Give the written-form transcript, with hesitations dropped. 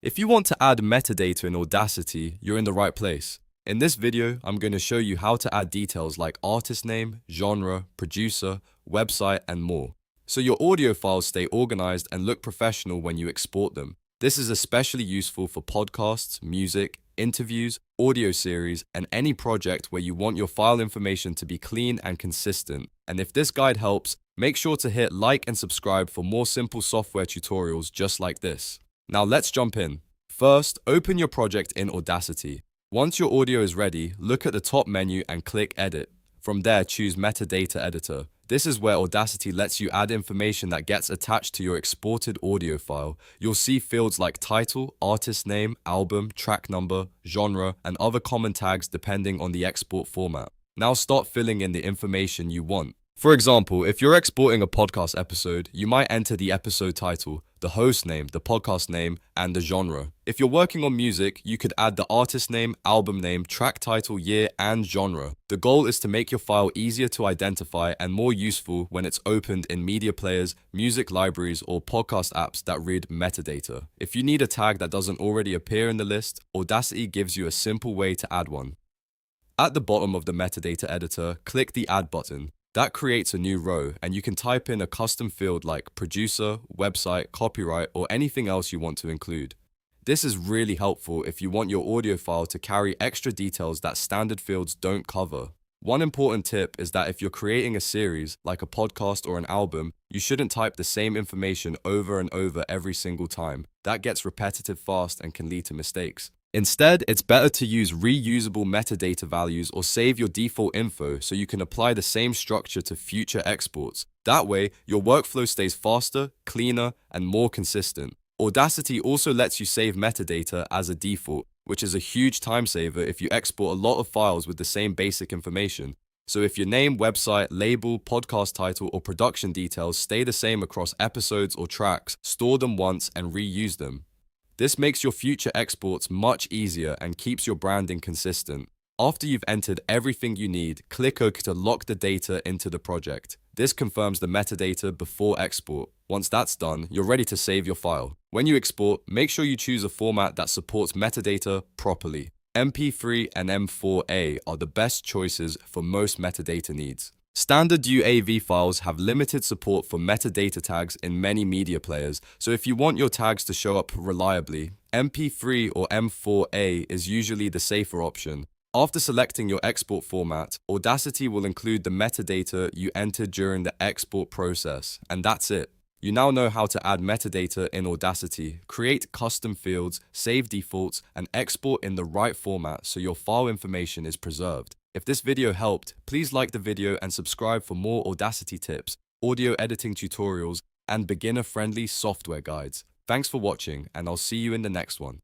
If you want to add metadata in Audacity, you're in the right place. In this video, I'm going to show you how to add details like artist name, genre, producer, website, and more, so your audio files stay organized and look professional when you export them. This is especially useful for podcasts, music, interviews, audio series, and any project where you want your file information to be clean and consistent. And if this guide helps, make sure to hit like and subscribe for more simple software tutorials just like this. Now let's jump in. First, open your project in Audacity. Once your audio is ready, look at the top menu and click Edit. From there, choose Metadata Editor. This is where Audacity lets you add information that gets attached to your exported audio file. You'll see fields like title, artist name, album, track number, genre, and other common tags depending on the export format. Now start filling in the information you want. For example, if you're exporting a podcast episode, you might enter the episode title, the host name, the podcast name, and the genre. If you're working on music, you could add the artist name, album name, track title, year, and genre. The goal is to make your file easier to identify and more useful when it's opened in media players, music libraries, or podcast apps that read metadata. If you need a tag that doesn't already appear in the list, Audacity gives you a simple way to add one. At the bottom of the metadata editor, click the Add button. That creates a new row, and you can type in a custom field like producer, website, copyright, or anything else you want to include. This is really helpful if you want your audio file to carry extra details that standard fields don't cover. One important tip is that if you're creating a series, like a podcast or an album, you shouldn't type the same information over and over every single time. That gets repetitive fast and can lead to mistakes. Instead, it's better to use reusable metadata values or save your default info so you can apply the same structure to future exports. That way, your workflow stays faster, cleaner, and more consistent. Audacity also lets you save metadata as a default, which is a huge time saver if you export a lot of files with the same basic information. So if your name, website, label, podcast title, or production details stay the same across episodes or tracks, store them once and reuse them. This makes your future exports much easier and keeps your branding consistent. After you've entered everything you need, click OK to lock the data into the project. This confirms the metadata before export. Once that's done, you're ready to save your file. When you export, make sure you choose a format that supports metadata properly. MP3 and M4A are the best choices for most metadata needs. Standard UAV files have limited support for metadata tags in many media players, so if you want your tags to show up reliably, MP3 or M4A is usually the safer option. After selecting your export format, Audacity will include the metadata you entered during the export process, and that's it. You now know how to add metadata in Audacity, create custom fields, save defaults, and export in the right format so your file information is preserved. If this video helped, please like the video and subscribe for more Audacity tips, audio editing tutorials, and beginner-friendly software guides. Thanks for watching, and I'll see you in the next one.